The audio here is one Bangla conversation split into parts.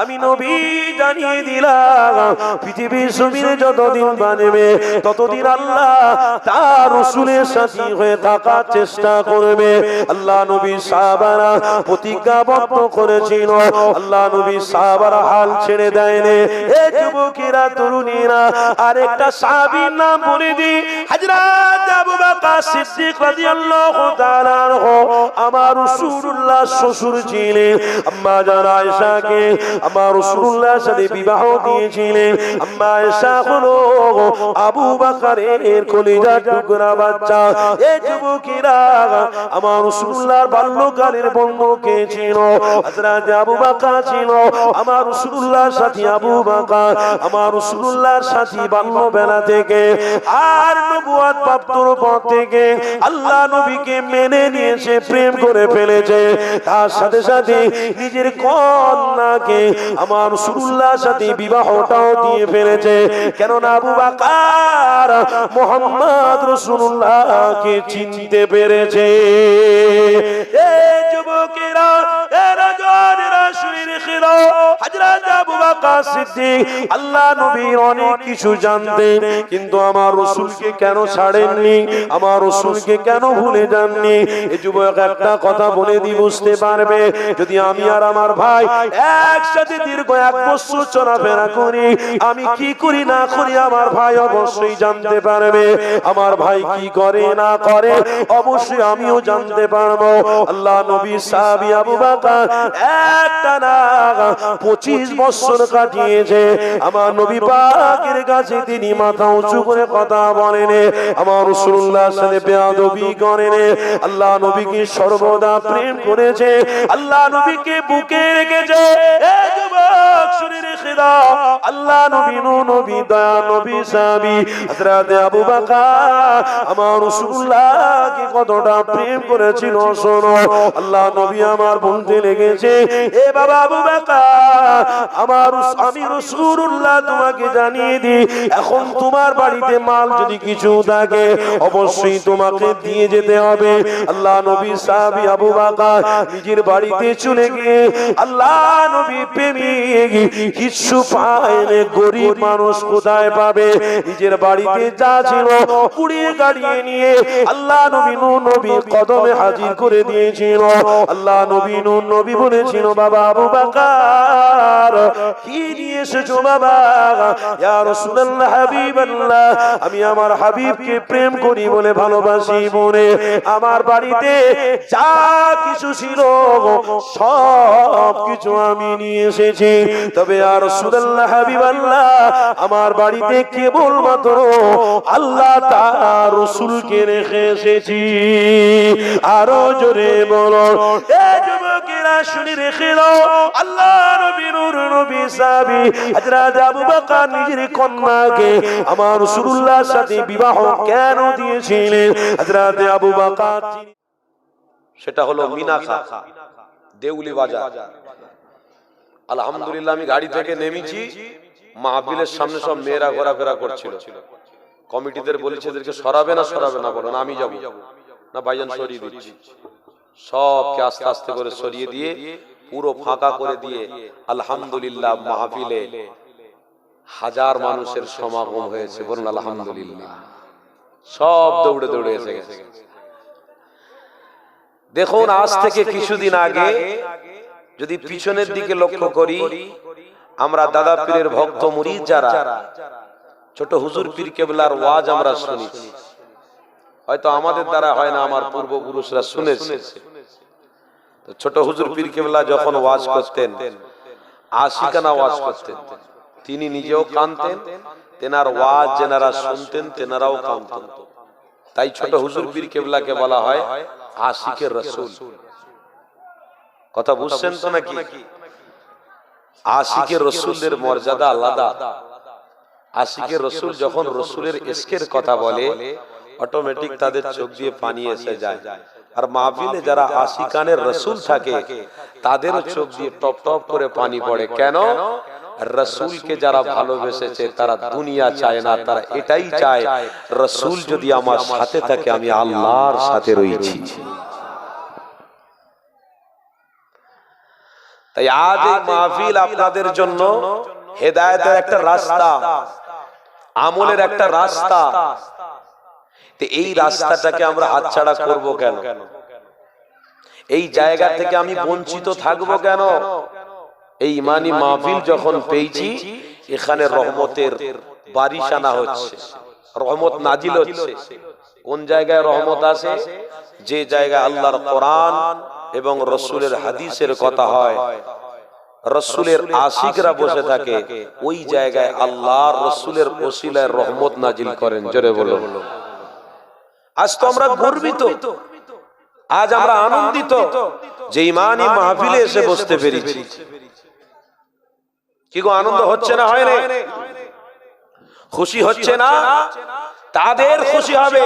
আমি নবী জানিয়ে দিলাম পৃথিবীর জমিনে যতদিন বাঁচবে ততদিন আল্লাহ তার রাসূলের সাথী হয়ে থাকার চেষ্টা করবে। আল্লাহ নবী সাহাবারা প্রতিজ্ঞাবদ্ধ করেছিল, আল্লাহ নবী সাহাবারা হাল ছেড়ে দেয়নি। এই যুবকেরা তরুণীরা আরেকটা সাহাবীর নাম বলে দিই, হযরত আবু বকর সিদ্দিক রাদিয়াল্লাহু তাআলা আনহু। আমার রাসূলুল্লাহ শ্বশুর ছিলেন, আম্মা জান আয়েশাকে আমার রাসূলুল্লাহর সাথে বিবাহ দিয়েছিলেন। আম্মা আয়েশা হলো আবু বকরের কলিজার টুকরা বাচ্চা। এই যুবকেরা আমার রাসূলুল্লাহর বাল্যকালের বন্ধুকে ছিল, হযরত আবু বকর ছিল আমার রাসূলুল্লাহর সাথী। আবু বকর আমার রাসূলুল্লাহর সাথী বাল্যবেলা থেকে, আর নবুয়ত প্রাপ্তির পর থেকে আল্লাহ নবীকে মেনে নিয়েছে, প্রেম করে ফেলেছে। তার সাথে সাথে নিজের কন্যাকে আমার রাসূলুল্লাহর সাথে বিবাহটাও দিয়ে ফেলেছে। কেননা আবু বকর মুহাম্মদ রাসূলুল্লাহকে চিনতে পেরেছে। এই যুবকেরা এরা জোরেরা শুনে রেখো, হযরত আবু বকর সিদ্দিক আল্লাহ নবীর অনেক কিছু জানতেন, কিন্তু আমার রাসূলকে কেন ছাড়েননি, আমার রাসূলকে কেন ভুলে যাননি? এই যুবক একটা কথা বলে দি বুঝতে পারবে, যদি আমি আর আমার ভাই একসাথে দীর্ঘ 1 বছর চলাফেরা করি, আমি কি করি না করি আমার ভাই অবশ্যই জানতে পারবে। আমার ভাই কি করে না করে অবশ্যই আমিও জানতে পারবো। আল্লাহ নবী সাহাবী আবু বকর একটানা 25 বছর কাটিয়েছে। আমার নবী পাকের কাছে তিনি মাথা উঁচু করে কথা বলেন, আমার রাসূলুল্লাহর সাথে বেয়াদবি করেন। আল্লাহ নবীকে সর্বদা প্রেম করেছে, আল্লাহ নবীকে বুকে রেখেছে। এই যুবক শুনে রেখে দাও, আল্লাহ নবী নবী দয়া নবী সাহাবী হযরত আবু বকর আমার রাসূলুল্লাহকে কতটা প্রেম করেছিল শোনো। আল্লাহ নবী আমার বলতে লেগেছে, এ বাবা আবু বকর, আমি রাসূলুল্লাহ তোমাকে জানিয়ে দিই, এখন তোমার বাড়িতে মাল যদি কিছু থাকে অবশ্যই তোমাকে দিয়ে যেতে হবে। আল্লাহ নবী সাহাবী আবু বকর নিজের বাড়িতে চলে গিয়ে আল্লাহ নবী প্রেমিক কিছু পায়নি। গরিব মানুষ কোথায় পাবে? নিজের বাড়িতে যা ছিল কুড়িয়ে গাড়িয়ে নিয়ে আল্লাহ নবী নবী কদমে হাজির করে দিয়েছিল। আল্লাহ নবী নবী বলেছিল, বাবা আবু বকর কি নিয়ে এসেছো বাবা? ইয়া রাসূলুল্লাহ হাবিবাল্লাহ, আমি আমার হাবিবকে প্রেম করি বলে ভালোবাসি বলে আমার বাড়িতে যা কিছু ছিল সব কিছু আমি নিয়ে এসেছি। তবে ইয়া রাসূলুল্লাহ হাবিবাল্লাহ, আমার বাড়িতে কেবলমাত্র আল্লাহ তাআলা রাসূলকে রেখে এসেছি। আরো জোরে বলো। এই যুবকেরা শুনে রেখে দাও, আল্লাহ নবী নবী সাহাবী হযরত আবু বকর নিজের কন্যাকে আমার রাসূলুল্লাহর সাথে বিবাহ কেন দিয়েছিলেন? হযরত আবু বকর সেটা হলো মিনাখা দেউলি বাজার। আলহামদুলিল্লাহ আমি গাড়ি থেকে নেমেছি, মাহফিলের সামনে সব মেয়েরা ঘোরাফেরা করছিল। কমিটিদের বলেছে এদেরকে সরাবে না বলো না, আমি যাব না, ভাইজান সরিয়ে দিচ্ছি। সবকে আস্তে আস্তে করে সরিয়ে দিয়ে পুরো ফাঁকা করে দিয়ে আলহামদুলিল্লাহ মাহফিলে 1000 মানুষের সমাগম হয়েছে। বলুন আলহামদুলিল্লাহ। সব দৌড়ে দৌড়ে এসে গেছে। দেখুন, আজ থেকে কিছুদিন আগে যদি পিছনের দিকে লক্ষ্য করি, আমরা দাদা পীরের ভক্ত মুরিদ যারা ছোট হুজুর পীর কেবলার ওয়াজ আমরা শুনেছি, হয়তো আমাদের দ্বারা হয় না, আমার পূর্বপুরুষরা শুনেছে। তো ছোট হুজুর পীর কেবলা যখন ওয়াজ করতেন, আশিকানা ওয়াজ করতেন, তিনি নিজেও কাঁদতেন, তেনার ওয়াজ যেনারা শুনতেন তেনারাও কাঁদতেন। তাই ছোট হুজুর পীর কেবলাকে বলা হয় আশিকের রাসূল। কথা বুঝছেন তো নাকি? আশিকের রাসূলের মর্যাদা আলাদা। আশিকের রাসূল যখন রাসূলের ইশকের কথা বলে, অটোমেটিক তাদের চোখ দিয়ে পানি এসে যায়। আর মাহফিলে যারা আশিকানের রাসূল থাকে তাদেরও চোখ দিয়ে টপ টপ করে পানি পড়ে। কেন? রাসূলকে যারা ভালোবেসেছে তারা দুনিয়া চায় না, তারা এটাই চায় রাসূল যদি আমার সাথে থাকে আমি আল্লাহর সাথে রয়েছি। তাই আজ এই মাহফিল আপনাদের জন্য হেদায়েতের একটা রাস্তা, আমলের একটা রাস্তা। তো এই রাস্তাটাকে আমরা হাতছাড়া করব কেন? এই জায়গা থেকে আমি বঞ্চিত থাকব কেন? এই ইমানি মাহফিল যখন পেয়েছি, এখানে রহমতের বারিশ আনা হচ্ছে, রহমত নাজিল হচ্ছে। কোন জায়গায় রহমত আসে? যে জায়গায় আল্লাহর কোরআন এবং রাসূলের হাদিসের কথা হয়, রাসূলের আশিকরা বসে থাকে, ওই জায়গায় আল্লাহর রাসূলের ওসিলায় রহমত নাজিল করেন। জোরে বলো। আজ তো আমরা গর্বিত, আজ আমরা আনন্দিত যে ইমানি মাহফিলে এসে বসতে পেরেছি। কি গো, আনন্দ হচ্ছে না? হয় না? খুশি হচ্ছে না? তাদের খুশি হবে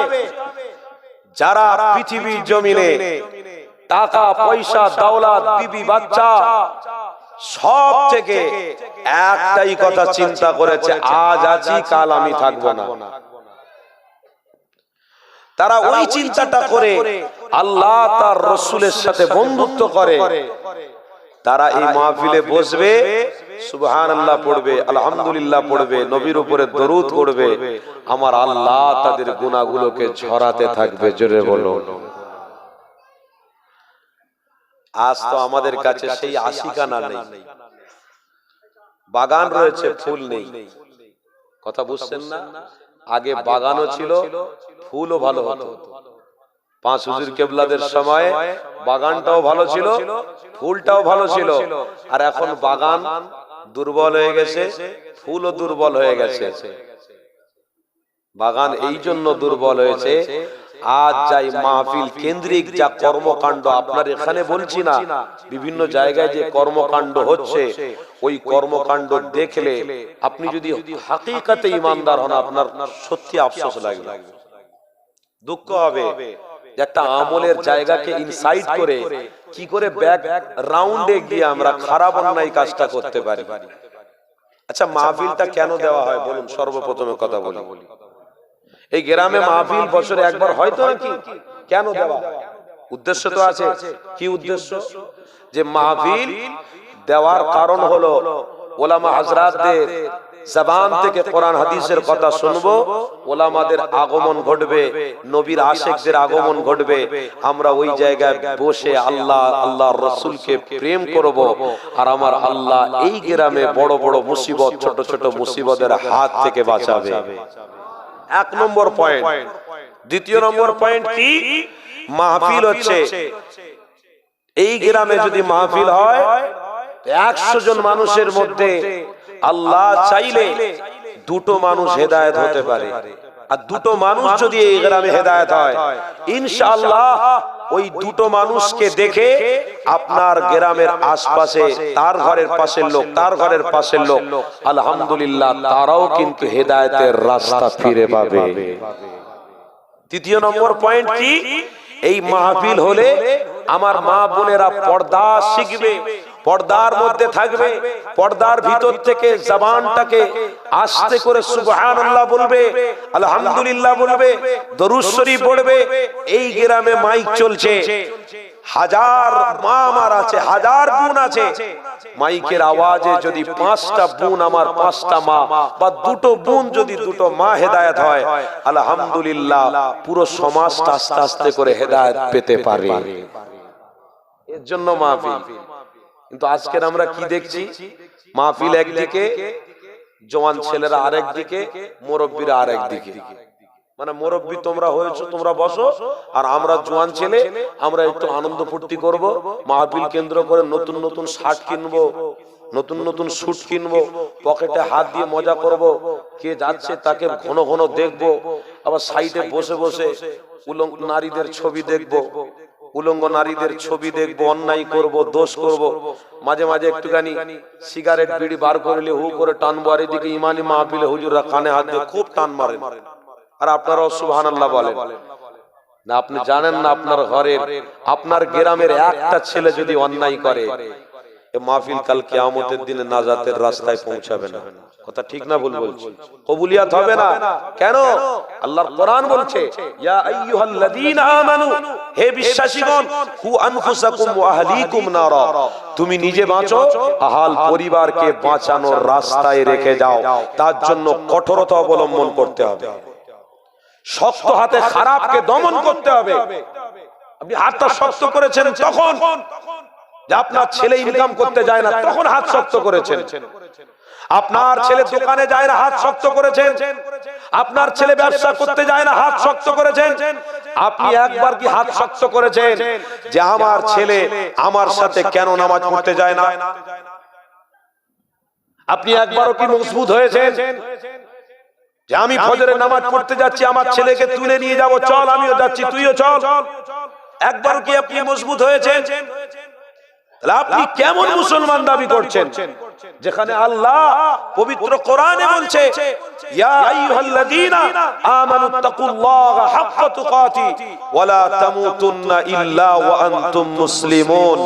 যারা পৃথিবীর জমিনে টাকা পয়সা দৌলত বিবি বাচ্চা সব থেকে একটাই কথা চিন্তা করেছে, আজ আছি কাল আমি থাকবো না। তারা ওই চিন্তাটা করে আল্লাহ তার রাসূলের সাথে বন্ধুত্ব করে। তারা এই মাহফিলে বসবে, সুবহানাল্লাহ পড়বে, আলহামদুলিল্লাহ পড়বে, নবীর উপরে দরুদ পড়বে, আমার আল্লাহ তাদের গুনাহগুলোকে ঝরাতে থাকবে। জোরে বলো। আজ তো আমাদের কাছে সেই আশিকানা নেই, বাগান রয়েছে, ফুল নেই। কথা বুঝছেন না? আগে বাগানও ছিল, ফুলও ভালো হতো। পাঁচ হুজুর কেবলাদের সময় বাগানটাও ভালো ছিল, ফুলটাও ভালো ছিল। আর এখন বাগান দুর্বল হয়ে গেছে, ফুলও দুর্বল হয়ে গেছে। বাগান এই জন্য দুর্বল হয়েছে, আজ যাই মাহফিল কেন্দ্রিক যা কর্মকাণ্ড, আপনার এখানে বলছি না, বিভিন্ন জায়গায় যে কর্মকাণ্ড হচ্ছে, ওই কর্মকাণ্ড দেখলে আপনি যদি হাকিকাতে ইমানদার হন, আপনার সত্যি আফসোস লাগবে, দুঃখ হবে। একটা আমলের জায়গাকে ইনসাইড করে কি করে ব্যাক রাউন্ডে গিয়ে আমরা খারাপ অন্যায় কাজটা করতে পারি। আচ্ছা, মাহফিলটা কেন দেওয়া হয় বলুন? সর্বপ্রথমে কথা বলি, এই গ্রামে মাহফিল বছরে একবার হয়তো নাকি, কেন দেওয়া হয়? উদ্দেশ্য তো আছে। কি উদ্দেশ্য? যে মাহফিল দেওয়ার কারণ হলো ওলামা হযরতদের জবান থেকে কোরআন হাদিসের কথা শুনবো, ওলামাদের আগমন ঘটবে, নবীর আশিকদের আগমন ঘটবে, আমরা ওই জায়গায় বসে আল্লাহ আল্লাহর রাসূলকে প্রেম করব, আর আমার আল্লাহ এই গ্রামে বড় বড় মুসিবত, ছোট ছোট মুসিবতের হাত থেকে বাঁচাবে। এক নম্বর পয়েন্ট। দ্বিতীয় নম্বর পয়েন্ট কি? মাহফিল হচ্ছে, এই গ্রামে যদি মাহফিল হয়, 100 জন মানুষের মধ্যে আল্লাহ চাইলে দুটো মানুষ হেদায়েত হতে পারে। আর দুটো মানুষ যদি এই গ্রামে হেদায়েত হয়, ইনশাআল্লাহ ওই দুটো মানুষকে দেখে আপনার গ্রামের আশপাশে তার ঘরের পাশের লোক, তার ঘরের পাশের লোক, আলহামদুলিল্লাহ তারাও কিন্তু হেদায়েতের রাস্তা ফিরে পাবে। তৃতীয় নম্বর পয়েন্ট কি? এই মাহফিল হলে আমার মা বোনেরা পর্দা শিখবে, পর্দার মধ্যে থাকবে, পর্দার ভিতর থেকে জবানটাকে আস্তে করে সুবহানাল্লাহ বলবে, আলহামদুলিল্লাহ বলবে, দরুদ শরীফ পড়বে। এই গ্রামে মাইক চলছে, হাজার মা আমার আছে, হাজার বোন আছে, মাইকের আওয়াজে যদি 5টা বোন, আমার 5টা মা, বা দুটো বোন যদি দুটো মা হেদায়েত হয়, আলহামদুলিল্লাহ পুরো সমাজটা আস্তে আস্তে করে হেদায়েত পেতে পারে। এর জন্য মাহফিল। কিন্তু আজকের আমরা কি দেখছি? মাহফিল একদিকে, জওয়ান ছেলেরা আরেক দিকে, মুরব্বীরা আরেক দিকে। মানে মুরব্বী তোমরা হয়েছো, তোমরা বসো, আর আমরা জওয়ান ছেলে আমরা একটু আনন্দ ফুর্তি করব, মাহফিল কেন্দ্র করে নতুন নতুন শার্ট কিনবো, নতুন নতুন স্যুট কিনবো, পকেটে হাত দিয়ে মজা করব, কে যাচ্ছে তাকে ঘন ঘন দেখবো, আবার সাইডে বসে বসে উলঙ্গ নারীদের ছবি দেখবো, উলঙ্গ নারীদের ছবি দেখবো, অন্যায় করব, দোষ করব, মাঝে মাঝে একটুখানি সিগারেট বিড়ি বার করলে হু করে টানবো, আর এদিকে ইমানি মাহফিলে হুজুররা কানে হাত দিয়ে খুব টান মারেন, আর আপনারাও সুবহানাল্লাহ বলেন না। আপনি জানেন না আপনার ঘরের, আপনার গ্রামের একটা ছেলে যদি অন্যায় করে, এ মাহফিল কাল কিয়ামতের দিনে নাজাতের রাস্তায় পৌঁছাবে না। কথা ঠিক না ভুল বলছি? কবুলিয়াত হবে না। কেন? আল্লাহর কোরআন বলছে, ইয়া আইয়ুহাল্লাযীনা আমানু, হে বিশ্বাসীগণ, কু আনফুসাকুম ওয়া আহলিকুম নারা, তুমি নিজে বাঁচো, আহাল পরিবারকে বাঁচানোর রাস্তায় রেখে যাও। তার জন্য কঠোরতা অবলম্বন করতে হবে। শক্ত হাতে খারাপকে দমন করতে হবে। আপনি হাতটা শক্ত করেছেন তখন যে আপনার ছেলে ইনকাম করতে যায় না, তখন হাত শক্ত করেছেন। আপনার ছেলে দোকানে যায় না, হাত শক্ত করেছেন। আপনার ছেলে ব্যবসা করতে যায় না, হাত শক্ত করেছেন। আপনি একবার কি হাত শক্ত করেছেন যে আমার ছেলে আমার সাথে কেন নামাজ পড়তে যায় না? আপনি একবারও কি মজবুত হয়েছেন যে আমি ফজরের নামাজ পড়তে যাচ্ছি, আমার ছেলেকে তুলে নিয়ে যাব, চল আমিও যাচ্ছি, তুইও চল? একবারও কি আপনি মজবুত হয়েছেন? তাহলে আপনি কেমন মুসলমান দাবি করছেন যেখানে আল্লাহ পবিত্র কোরআনে বলছে, ইয়া আইয়ুহাল্লাযীনা আমানুত্তাকুল্লাহা হাক্কা তুকাতি ওয়া লা তামুতুন্না ইল্লা ওয়া আনতুম মুসলিমুন।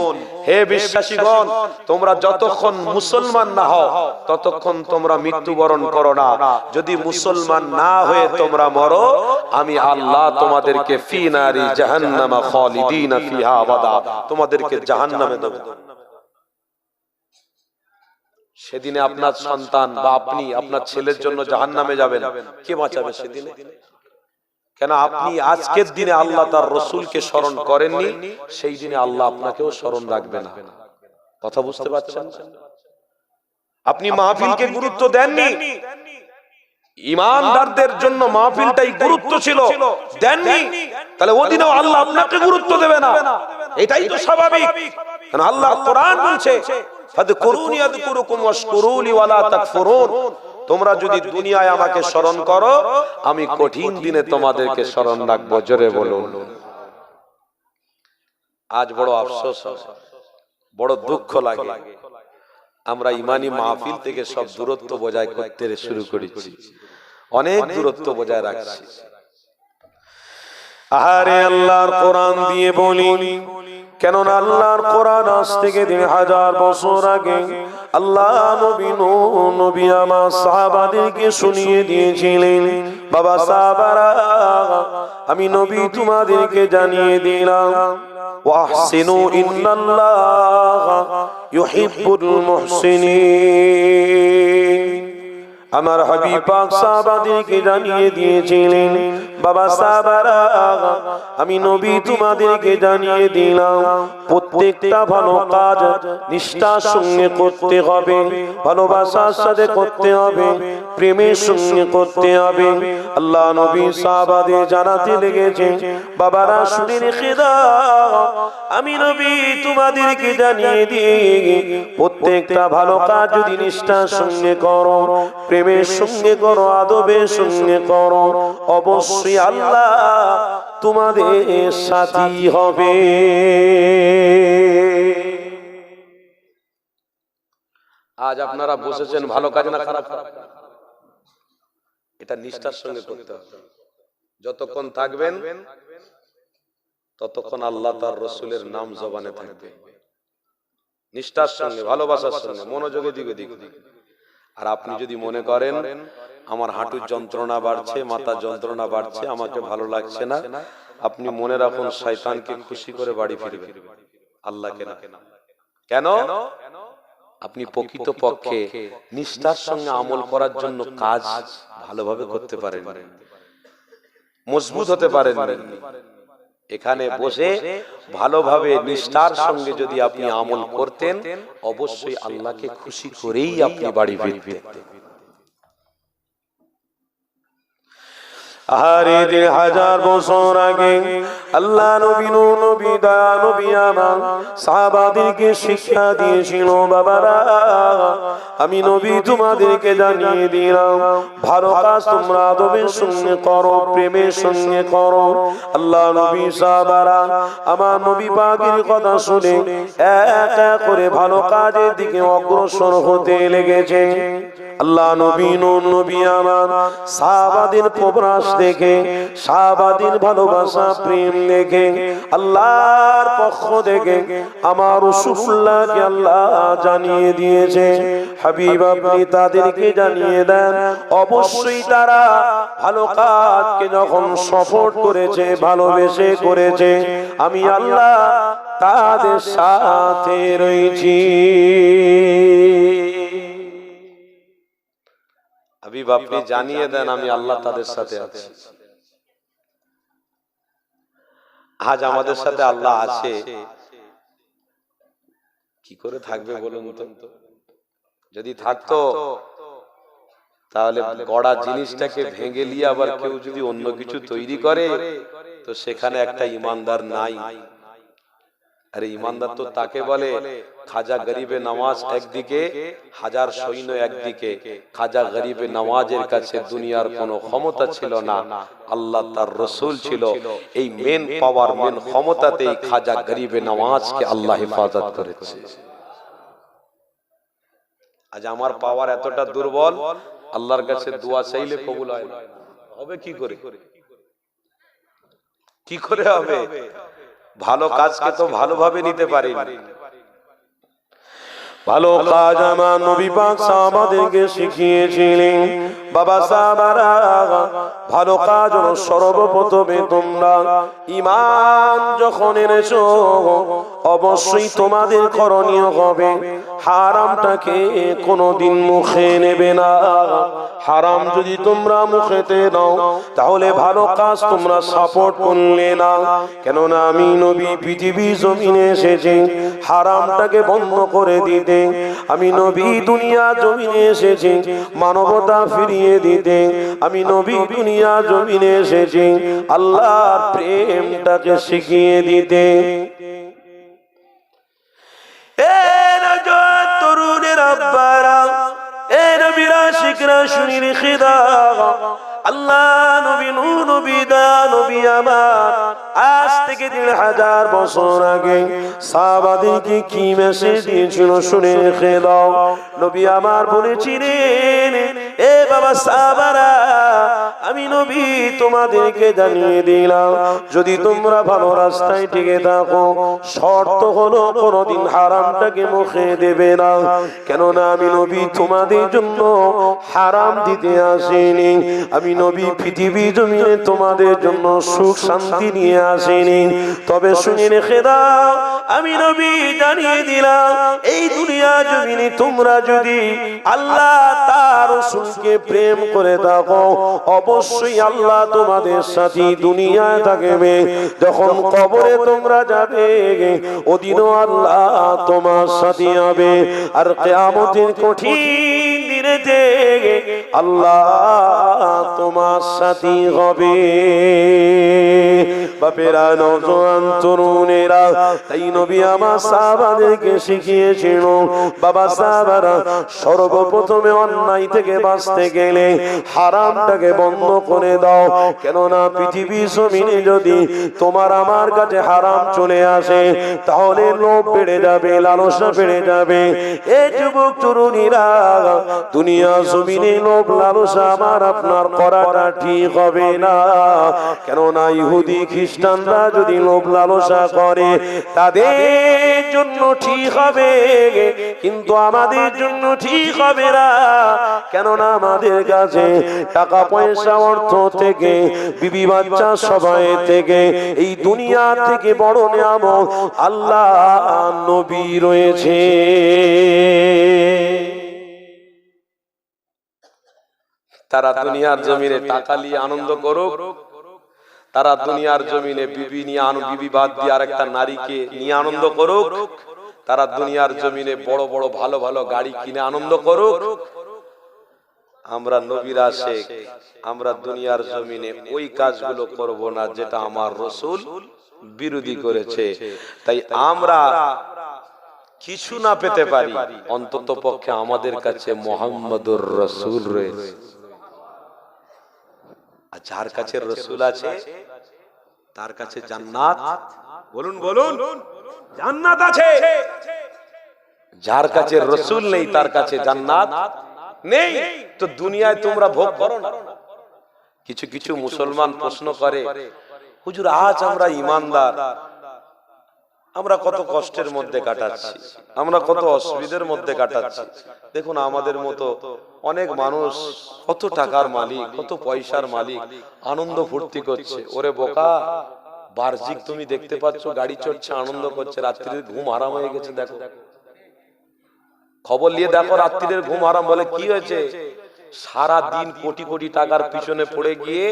হে বিশ্বাসীগণ, তোমরা যতক্ষণ মুসলমান না হও ততক্ষণ তোমরা মৃত্যুবরণ করো না। যদি মুসলমান না হয়ে তোমরা মরো, আমি আল্লাহ তোমাদেরকে ফি নারি জাহান্নামা খালিদিনা ফিহা আবাদা, তোমাদেরকে জাহান্নামে দেব। সেদিনে আপনার সন্তান বা আপনি আপনার ছেলের জন্য জাহান্নামে যাবেন, কে বাঁচাবে সেদিনে? কেন আপনি আজকের দিনে আল্লাহ তার রাসূলকে স্মরণ করেননি, সেই দিনে আল্লাহ আপনাকেও স্মরণ রাখবে না। কথা বুঝতে পারছেন? আপনি মাহফিলকে গুরুত্ব দেননি, ঈমানদারদের জন্য মাহফিলটাই গুরুত্ব ছিল, দেননি, তাহলে ওদিনেও আল্লাহ আপনাকে গুরুত্ব দেবে না। এটাই তো স্বাভাবিক। কারণ আল্লাহ কোরআন বলছে, ফাযকুরুনি আযকুরুকুম ওয়াশকুরুলি ওয়া লা তাকফুরুন, তোমরা যদি দুনিয়ায় আমাকে স্মরণ করো, আমি কঠিন দিনে তোমাদেরকে স্মরণ রাখবো। জোরে বলুন। আজ বড় আফসোস হয়, বড় দুঃখ লাগে, আমরা ইমানি মাহফিল থেকে সব দূরত্ব বজায় করতে শুরু করেছি, অনেক দূরত্ব বজায় রাখছি। আহারে আল্লাহর কোরআন দিয়ে বলি, কেননা আল্লাহর কোরআন আজ থেকে 3000 বছর আগে আল্লাহ নবী আমার সাহাবাদেরকে শুনিয়ে দিয়েছিলেন, বাবা সাহাবারা, আমি নবী তোমাদেরকে জানিয়ে দিলাম, ওয়াহসিনু ইন্নাল্লাহা ইউহিব্বুল মুহসিনিন। আমার হাবিব পাক সাহাবাদেরকে জানিয়ে দিয়েছিলেন, বাবা সাহাবারা, আমি নবী তোমাদেরকে জানিয়ে দিলাম, প্রত্যেকটা ভালো কাজ নিষ্ঠার সঙ্গে করতে হবে, ভালোবাসার সাথে করতে হবে, প্রেমের সঙ্গে করতে হবে। আল্লাহ নবী সাহাবাদের জানাতে লেগেছে, বাবারা শুনে রেখে দাও, আমি নবী তোমাদেরকে জানিয়ে দিই, প্রত্যেকটা ভালো কাজ যদি নিষ্ঠার সঙ্গে করো, প্রেমের সঙ্গে করো, আদবের সঙ্গে করো, অবশ্যই আল্লাহ তোমাদের সাথী হবে। আজ আপনারা বসেছেন, ভালো কাজ না খারাপ কাজ, এটা নিষ্ঠার সঙ্গে করতে হবে। যতক্ষণ থাকবেন ততক্ষণ আল্লাহ তার রাসূলের নাম জবানে থাকবে, নিষ্ঠার সঙ্গে, ভালোবাসার সঙ্গে, মনোযোগে দিকে দিকে। আর আপনি যদি মনে করেন আমার হাঁটুর যন্ত্রণা বাড়ছে, মাথা যন্ত্রণা বাড়ছে, আমাকে ভালো লাগছে না, আপনি মনে রাখুন শয়তানকে খুশি করে বাড়ি ফিরবেন, আল্লাহকে না। কেন? আপনি প্রকৃত পক্ষে নিষ্ঠার সঙ্গে আমল করার জন্য কাজ ভালোভাবে করতে পারেন, মজবুত হতে পারেন। এখানে বসে ভালোভাবে নিষ্ঠার সঙ্গে যদি আপনি আমল করতেন, অবশ্যই আল্লাহকে খুশি করেই আপনি বাড়ি ফিরতেন। আহারে 3000 বছর আগে আল্লাহ নবী দয়া নবী আমার সাহাবাদেরকে শিক্ষা দিয়েছিল, বাবারা, আমি নবী তোমাদেরকে জানিয়ে দিলাম, ভালো কাজ তোমরা আদবের সঙ্গে করো, প্রেমের সঙ্গে করো। আল্লাহ নবী সাহাবারা আমার নবী পাকের কথা শুনে এক এক করে ভালো কাজের দিকে অগ্রসর হতে লেগেছে। আল্লাহ নবী আমার সাহাবাদের প্রবাস দেখে, সাহাবাদের ভালোবাসা প্রেম দেখে আল্লাহর পক্ষ থেকে আমার রাসূলুল্লাহকে আল্লাহ জানিয়ে দিয়েছে। হাবিব আপনি তাদেরকে জানিয়ে দেন, অবশ্যই তারা ভালো কাজকে যখন সাপোর্ট করেছে, ভালোবেসে করেছে, আমি আল্লাহ তাদের সাথে রয়েছি। হাবিব আপনি জানিয়ে দেন আমি আল্লাহ তাদের সাথে আছি। আজ আমাদের সাথে আল্লাহ আছে, কি করে থাকবে বলুন তো? যদি থাকতো তাহলে গড়া জিনিসটাকে ভেঙে নিয়ে আবার কেউ যদি অন্য কিছু তৈরি করে, তো সেখানে একটা ইমানদার নাই। আরে ইমানদার তো তাকে বলে, খাজা গরিবে নামাজ একদিকে, হাজার সৈন্য একদিকে। খাজা গরিবে নামাজের কাছে দুনিয়ার কোনো ক্ষমতা ছিল না, আল্লাহ তার রসুল ছিল। এই মেন পাওয়ার, মেন ক্ষমতাতেই খাজা গরিবে নামাজকে আল্লাহ হেফাজত করেছে। আজ আমার পাওয়ার এতটা দুর্বল, আল্লাহর কাছে দোয়া চাইলে কবুল হয় না। হবে কি করে? কি করে হবে? ভালো কাজকে তো ভালোভাবে নিতে পারি। ভালো কাজ আমার নবী পাক সাহাবাদেরকে শিখিয়েছিলেন। বাবা সাহাবারা, ভালো কাজ হলো সর্বপ্রথমে তোমরা ঈমান যখন এনেছো, অবশ্যই তোমাদের করণীয় হবে হারামটাকে কোনোদিন মুখে নেবে না। হারাম যদি তোমরা মুখেতে নাও, তাহলে ভালো কাজ তোমরা সাপোর্ট করলে না। কেননা আমি নবী পৃথিবী জমিনে এসেছি হারামটাকে বন্ধ করে দিতে। আমি নবী দুনিয়া জমিনে এসেছি মানবতা ফিরিয়ে দিতে। আমি নবী দুনিয়া জমিনে এসেছি আল্লাহর প্রেমটাকে শিখিয়ে দিতে। তরুণের আব্বারা, এ নবীরা শিখরা শুনির খিদা, আল্লাহ নবী নবী দা নবী আমার আজ থেকে ১৫০০ বছর আগে সাহাবাদেরকে কি মেসেজ দিয়েছিল শুনে রেখে দাও। নবী আমার বলেছিলেন, এ বাবা সাহাবারা, আমি নবী তোমাদেরকে জানিয়ে দিলাম, যদি তোমরা ভালো রাস্তায় টিকে থাকো, শর্ত হলো কোনোদিন হারামটাকে মুখে দেবে না। কেননা আমি নবী তোমাদের জন্য হারাম দিতে আসিনি। আমি নবী পৃথিবী জমিনে তোমাদের জন্য সুখ শান্তি নিয়ে আসেনি। তবে শুনে রেখে দাও, আমি নবী জানিয়ে দিলাম, এই দুনিয়া জমিনে তোমরা যদি আল্লাহ তার রাসূলকে প্রেম করে থাকো, অবশ্যই আল্লাহ তোমাদের সাথে দুনিয়ায় থাকবে। যখন কবরে তোমরা যাবে, ওদিনও আল্লাহ তোমার সাথে হবে। আর কিয়ামতের কঠিন দিনেতে আল্লাহ তোমার সাথী হবে। বাপেরা, নওজোয়ান তরুণেরা, তাই নবী আমার সাহাবাদেরকে শিখিয়েছিল, বাবা সাহাবারা, সর্বপ্রথমে অন্যায় থেকে বাঁচতে গেলে হারামটাকে বন্ধ করে দাও। কেননা পৃথিবী জমিনে যদি তোমার আমার কাছে হারাম চলে আসে, তাহলে লোভ বেড়ে যাবে, লালসা বেড়ে যাবে। এই যুবক তরুণীরা, দুনিয়া জমিনে লোভ লালসা আমার আপনার করাটা ঠিক হবে না। কেননা ইহুদি খ্রিস্টানরা যদি লোভ লালসা করে, তাদের জন্য ঠিক হবে, কিন্তু আমাদের জন্য ঠিক হবে না। কেননা আমাদের কাছে টাকা পয়সা, অর্থ থেকে, বিবি বাচ্চা সবাই থেকে, এই দুনিয়া থেকে বড় নিয়ামত আল্লাহ নবী রয়েছে। তারা দুনিয়ার জমিনে টাকা নিয়ে আনন্দ করুক, তারা দুনিয়ার জমিনে বিবি নিয়ে বিবি বাদ দিয়ে আরেকটা নারীকে নিয়ে আনন্দ করুক, তারা দুনিয়ার জমিনে বড় বড় ভালো ভালো গাড়ি কিনে আনন্দ করুক। আমরা নবীর আশিক, আমরা দুনিয়ার জমিনে ওই কাজগুলো করব না যেটা আমার রাসূল বিরোধী করেছে। তাই আমরা কিছু না পেতে পারি, অন্তত পক্ষে আমাদের কাছে মুহাম্মদুর রাসূল রয়েছে। আর যার কাছে রাসূল আছে তার কাছে জান্নাত, বলুন বলুন, জান্নাত আছে। যার কাছে রাসূল নেই তার কাছে জান্নাত নেই। তো দুনিয়ায় তোমরা ভোগ করো না। কিছু কিছু মুসলমান প্রশ্ন করে, হুজুর আজ আমরা ইমানদার, আমরা কত কষ্টের মধ্যে কাটাচ্ছি, আমরা কত অসুবিধার মধ্যে কাটাচ্ছি। দেখুন আমাদের মতো অনেক মানুষ কত টাকার মালিক, কত পয়সার মালিক, আনন্দ ফুর্তি করছে। ওরে বোকা, বার্ষিক তুমি দেখতে পাচ্ছ গাড়ি চড়ছে, আনন্দ করছে, রাত্রির ঘুম হারাম হয়ে গেছে। দেখো খবর নিয়ে দেখো, রাত্রির ঘুম হারাম। বলে কি হয়েছে? সারা দিন কোটি কোটি টাকার পিছনে পড়ে গিয়ে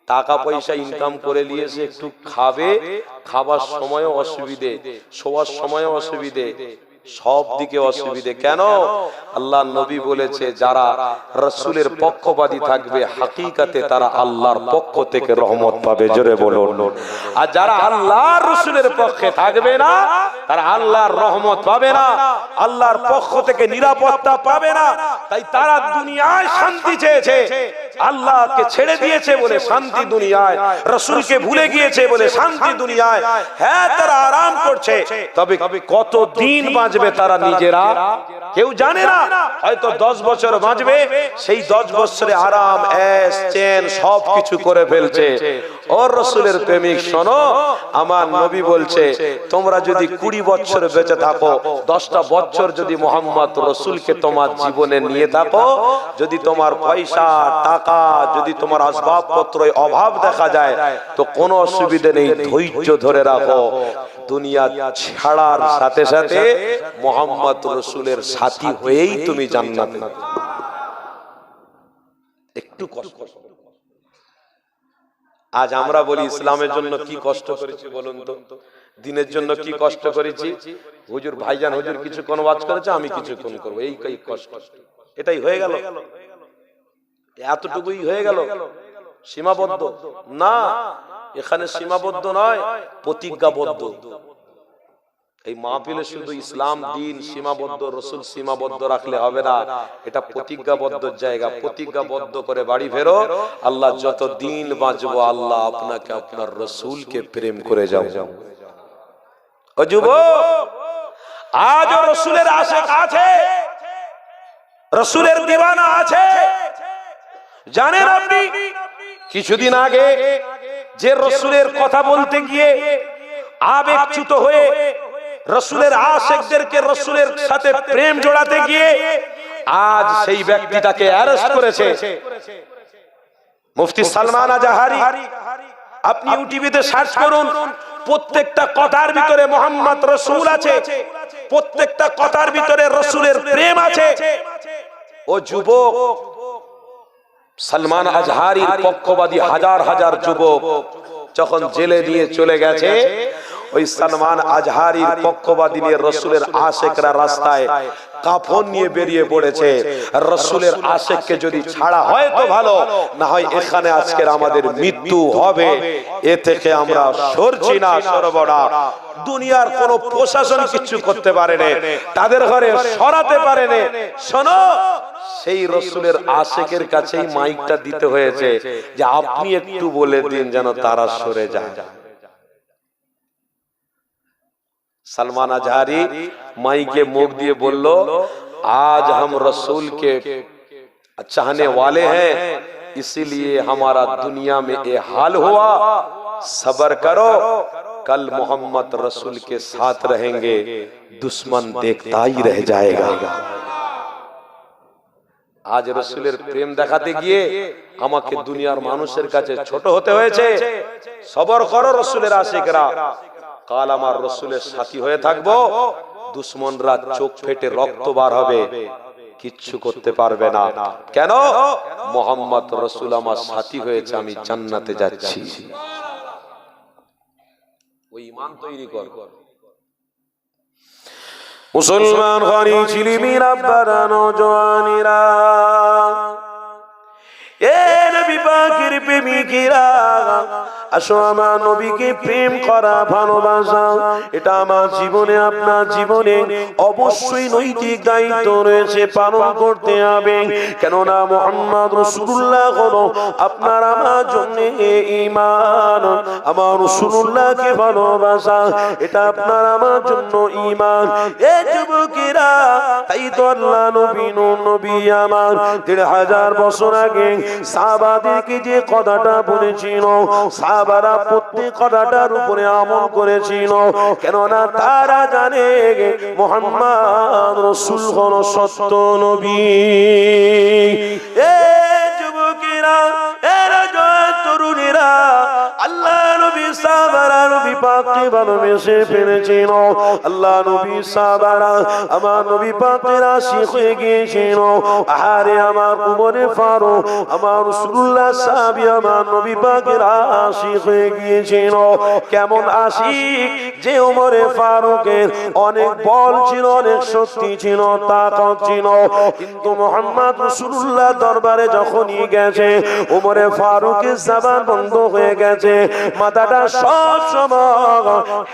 টাকা পয়সা ইনকাম করে নিয়েছে, একটু খাবে, খাবার সময়ও অসুবিধে, শোয়ার সময়ও অসুবিধে, সব দিকে অসুবিধে। কেন? আল্লাহ নবী বলেছে যারা রাসূলের পক্ষপাতী থাকবে হাকিকাতে তারা আল্লাহর পক্ষ থেকে রহমত পাবে। জোরে বলুন। আর যারা আল্লাহর রাসূলের পক্ষে থাকবে না তারা আল্লাহর রহমত পাবে না, আল্লাহর পক্ষ থেকে নিরাপত্তা পাবে না। তাই তারা দুনিয়ায় শান্তি চেয়েছে, আল্লাহকে ছেড়ে দিয়েছে বলে শান্তি দুনিয়ায়, রাসূলকে ভুলে গিয়েছে বলে শান্তি দুনিয়ায়। হ্যাঁ তারা আরাম করছে, তবে কত দিন বাঁচবে তারা নিজেরা কেউ জানে না। হয়তো 10 বছর বাঁচবে, সেই 10 বছরে আরাম এশ চেন সবকিছু করে ফেলছে। ও রাসূলের প্রেমিক শোনো, আমার নবী বলছে তোমরা যদি 20 বছর বেঁচে থাকো, 10টা বছর যদি মুহাম্মদ রাসূলকে তোমার জীবনে নিয়ে থাকো, যদি তোমার পয়সা টাকা, যদি তোমার আসবাবপত্রে অভাব দেখা যায় তো কোনো অসুবিধা নেই, ধৈর্য ধরে রাখো। দুনিয়া ছাড়ার সাথে সাথে মুহাম্মদ রাসূলের সাথী হয়েই তুমি জান্নাতে। একটু কষ্ট। আজ আমরা বলি ইসলামের জন্য কি কষ্ট করেছি বলুন তো, দিনের জন্য কি কষ্ট করেছি। হুজুর ভাইজান হুজুর কিছুক্ষণ ওয়াজ করেছে, আমি কিছুক্ষণ করবো, এই কষ্ট। এটাই হয়ে গেল, এতটুকুই হয়ে গেল, সীমাবদ্ধ না। এখানে সীমাবদ্ধ নয়, প্রতিজ্ঞাবদ্ধ। এই মাহফিলে শুধু ইসলাম দিন সীমাবদ্ধ, রাসূল সীমাবদ্ধ রাখলে হবে না, এটা প্রতিজ্ঞাবদ্ধ জায়গা। প্রতিজ্ঞাবদ্ধ করে বাড়ি ফেরো, আল্লাহ যত দিন বাঁচবো আল্লাহ আপনাকে আপনার রাসূলকে প্রেম করে যাও। ও যুবক, আজও রাসূলের আশিক আছে, রাসূলের দিওয়ানা আছে। জানেন আপনি কিছুদিন আগে যে রাসূলের কথা বলতে গিয়ে আবেগচ্যুত হয়ে রাসূলের আশিকদেরকে রাসূলের সাথে প্রেম জোড়াতে গিয়ে আজ সেই ব্যক্তিটাকে অ্যারেস্ট করেছে মুফতি সালমান আজহারি। আপনি ইউটিউবে সার্চ করুন, প্রত্যেকটা কথার ভিতরে মুহাম্মদ রাসূল আছে, প্রত্যেকটা কথার ভিতরে রাসূলের প্রেম আছে। ও যুবক, সালমান আজহারির পক্ষবাদী হাজার হাজার যুবক যখন জেলে দিয়ে চলে গেছে, ওই সালমান আজহারির পক্ষবাদী নিয়ে রাসূলের আশিকরা রাস্তায় কাফন নিয়ে বেরিয়ে পড়েছে। রাসূলের আশিককে যদি ছাড়া হয় তো ভালো, না হয় এখানে আজকের আমাদের মৃত্যু হবে। এ থেকে আমরা সরছি না, সরব না। দুনিয়ার কোন প্রশাসন কিছু করতে পারে না, তাদের ঘরে সরাতে পারে না। শোনো, সেই রাসূলের আশিকের কাছেই মাইকটা দিতে হয়েছে যে আপনি একটু বলে দিন যেন তারা সরে যায়। सलमान अजहारी माई के मुख दिए बोल लो, आज हम रसूल के चाहने वाले हैं, इसीलिए हमारा दुनिया में ये हाल हुआ। सब्र करो, कल मोहम्मद रसूल के साथ रहेंगे, दुश्मन देखता ही रह जाएगा। आज रसूलेर प्रेम देखाते गिয়ে আমাকে দুনিয়ার মানুষের কাছে ছোট হতে হয়েছে। সবর করো রসুলের আশিকরা, কাল আমার রসুলের সাথী হয়ে থাকবো, দুশমনরা চোখ ফেটে রক্ত বার হবে, কিচ্ছু করতে পারবে না। কেন? মুহাম্মদ রসুল আমার সাথী হয়েছে, আমি জান্নাতে যাচ্ছি। ওই ঈমান তৈরি কর। মুসলমান ঘরে ছিলিমির আব্বারা নওজওয়ানেরা, এ নবী পাকের প্রেমিকেরা, আসো আমার নবীকে প্রেম করা, ভালোবাসা, এটা আমার জীবনে আপনার জীবনে অবশ্যই নৈতিক দায়িত্ব রয়েছে, পালন করতে হবে। কেননা মুহাম্মদ রাসূলুল্লাহ হলো আপনার আমার জন্য ঈমান, আমার রাসূলুল্লাহকে ভালোবাসা, এটা আপনার আমার জন্য ঈমান। এ যুবকেরা, তাই তো আল্লাহ নবী আমার 1500 বছর আগে সাহাবাদেরকে যে কথাটা বলেছিল, সাহাবারা প্রত্যেক কথাটার উপরে আমল করেছিল, কেননা তারা জানে মুহাম্মদ রাসূল হলো সত্য নবী। এ যুবকেরা, এরা তরুণীরা, আল্লাহ নবী সাহাবারা নবী পাককে ভালোবেসে ফেলেছিল। আল্লাহ নবী সাহাবারা আমার নবী পাকের আশিক হয়ে গিয়েছিল। আরে আমার উমরে ফারুক, আমার রাসূলুল্লাহ সাহাবী আমার নবী পাকের আশিক হয়ে গিয়েছিল। কেমন আশিক, যে উমরে ফারুকের অনেক বল ছিল, অনেক শক্তি ছিল, তাকত ছিল, কিন্তু মুহাম্মদ রাসূলুল্লাহ দরবারে যখনই গেছে উমরে ফারুকের জবান বন্ধ হয়ে গেছে, মাথাটা সব সময়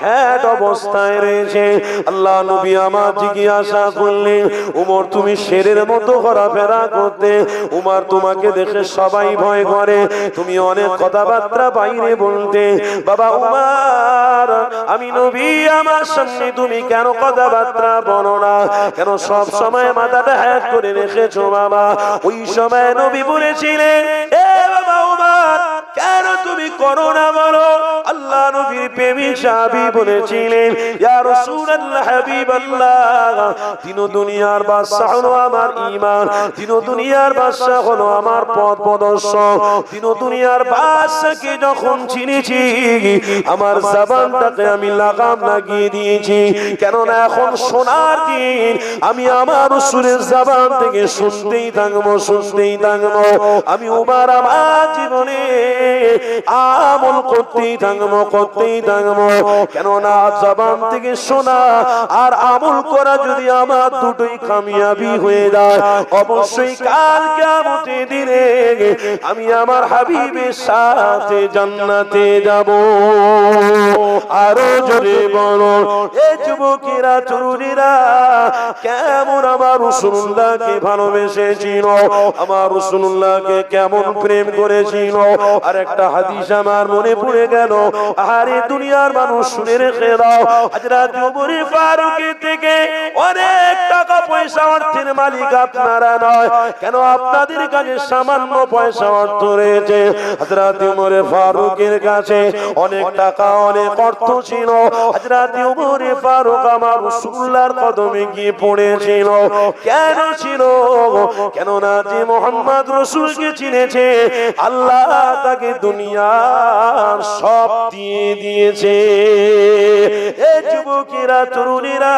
হেড অবস্থায় রয়েছে। আল্লাহ নবী আমার জিজ্ঞাসা করলেন, উমর তুমি শেরের মতো ঘোরাফেরা করতে, উমর তোমাকে দেখে সবাই ভয় করে, তুমি অনেক কথাবার্তা বাইরে বলতে, বাবা উমর আমি নবী, আমার সামনে তুমি কেন কথাবার্তা বলো না, কেন সব সময় মাথাটা হেড করে রেখেছো বাবা? ওই সময় নবী বলেছিলেন, এ বাবা উমর কেন তুমি করো না বলো? আল্লাহ নবীর প্রেমিক সাহাবী বলেছিলেন, ইয়া রাসূলুল্লাহ হাবিবাল্লাহ, তিন দুনিয়ার বাদশা হলো আমার ঈমান, তিন দুনিয়ার বাদশা হলো আমার পথ প্রদর্শক, তিন দুনিয়ার বাদশাকে যখন চিনেছি আমার জবানটাকে আমি লাগাম লাগিয়ে দিয়েছি, কেননা এখন সোনার দিন, আমি আমার রাসূলের জবান থেকে শুনতেই থাকবো, শুনতেই থাকবো। আমি উমর আমার জীবনে আমল করতেই থাকবো, করতেই থাকবো, কেননা জবান থেকে শোনা আর আমল করা যদি আমার দুটোই কামিয়াবি হয়ে যায়, অবশ্যই কাল কিয়ামতের দিনে আমি আমার হাবিবের সাথে জান্নাতে যাব। আরো জোরে বলো, এ যুবকেরা তরুণীরা, কেমন আমার রাসূলুল্লাহকে ভালোবেসেছিল, আমার রাসূলুল্লাহকে কেমন প্রেম করেছিল। আর একটা হাদিস আমার মনে পড়ে গেল, আরে দুনিয়ার মানুষ শুনে রেখে দাও, হযরত ওমর ফারুক থেকে অনেক টাকা পয়সা অর্থের মালিক আপনারা নয়, কেন আপনাদের কাছে সামান্য পয়সা অর্থ রয়েছে। হযরত ওমর ফারুকের কাছে অনেক টাকা অনেক অর্থ ছিল। হযরত ওমর ফারুক আমার রাসূলুল্লাহর কদমে গিয়ে পড়েছিল। কেন ছিল? কেননা যে মুহাম্মদ রাসূলকে চিনেছে, আল্লাহ তাকে দুনিয়ার সব দিয়ে দিয়েছে। এ যুবকেরা তরুণীরা,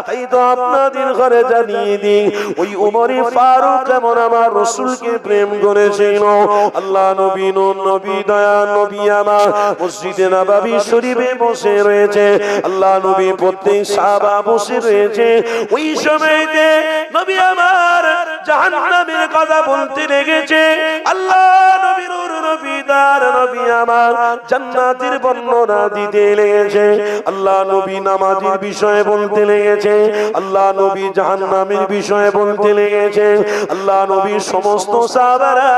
তাই তো আপনাদের ঘরে জানিয়ে দিই, ওই ওমর ফারুক যেমন আমার রাসূলকে প্রেম করেছিল, আল্লাহ নবী নূর নবী দয়া নবী আমার মসজিদে নববী শরীফে বসে রয়েছে, আল্লাহ নবী প্রত্যেক সাহাবা বসে রয়েছে। ওই সময়তে নবী আমার জাহান্নামের কথা বলতে লেগেছে, আল্লাহ নবী নূর নবী দার নবী আমার জান্নাতের বর্ণনা দিতে লেগেছে, আল্লাহ নবী নামাজের বিষয়ে বলতে লেগেছে, আল্লাহ নবী জাহান্নামের বিষয়ে বলতে লেগেছে। আল্লাহ নবী সমস্ত সাহাবারা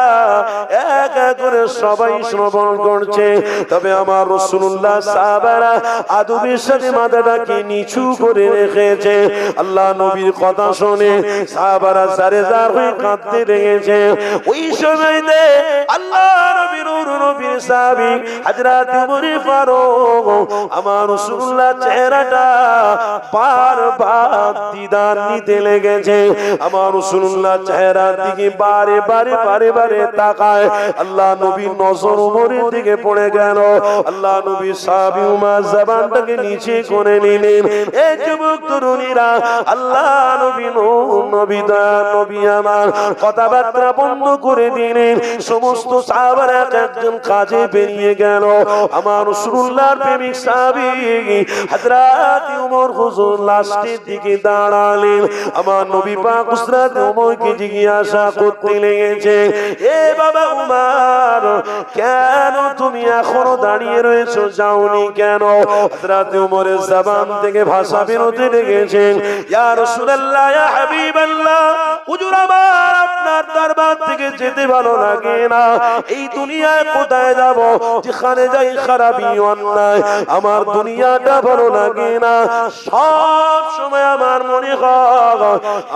এক এক করে সবাই শ্রবণ করছে, তবে আমার রাসূলুল্লাহ সাহাবারা আদবের সাথে মাথাটাকে নিচু করে রেখেছে। আল্লাহ নবীর কথা শুনে সাহাবারা সারে জার হয়ে কাঁদতে লেগেছে। ওই সময়তে আল্লাহ নবীর নবীর সাহাবী হযরত ওমর ফারুক আমার রাসূলুল্লাহ চেহারাটা বারবার দিদার নিতে লেগেছে। আমার রাসূলুল্লাহ চেহারার দিকে বারে বারে বারে বারে তাকায়। আল্লাহ নবীর নজর ওমরের দিকে পড়ে গেল। আল্লাহ নবী সাহাবী উমার জবানটাকে নিচে করে নিলেন। এই যুবক তরুণীরা, আল্লাহ নবী নবী দয়া নবী আমার কথাবার্তা বন্ধ করে দিলেন। সমস্ত সাহাবারা একজন কাজে বেরিয়ে গেল। আমার রাসূলুল্লাহর প্রেমিক সাহাবী হযরত ওমর হুজুর লাস্টের দিকে দাঁড়ালেন। আমার নবী পাক হযরত ওমরকে জিজ্ঞাসা করতে লেগেছে, এ বাবা উমর, কেন তুমি এখনো দাঁড়িয়ে রয়েছো, যাওনি কেন? হযরত ওমরের জবান থেকে ভাষা বেরোতে লেগেছে, ইয়া রাসূলুল্লাহ, ইয়া হাবিবাল্লাহ, হুজুর আমার আপনার দরবার থেকে যেতে ভালো লাগে না। এই দুনিয়ায় কোথায় যাব, যেখানে যাই খারাপই অন্যায়। আমার দুনিয়াটা ভালো লাগে না। সব সময় আমার মনে হয়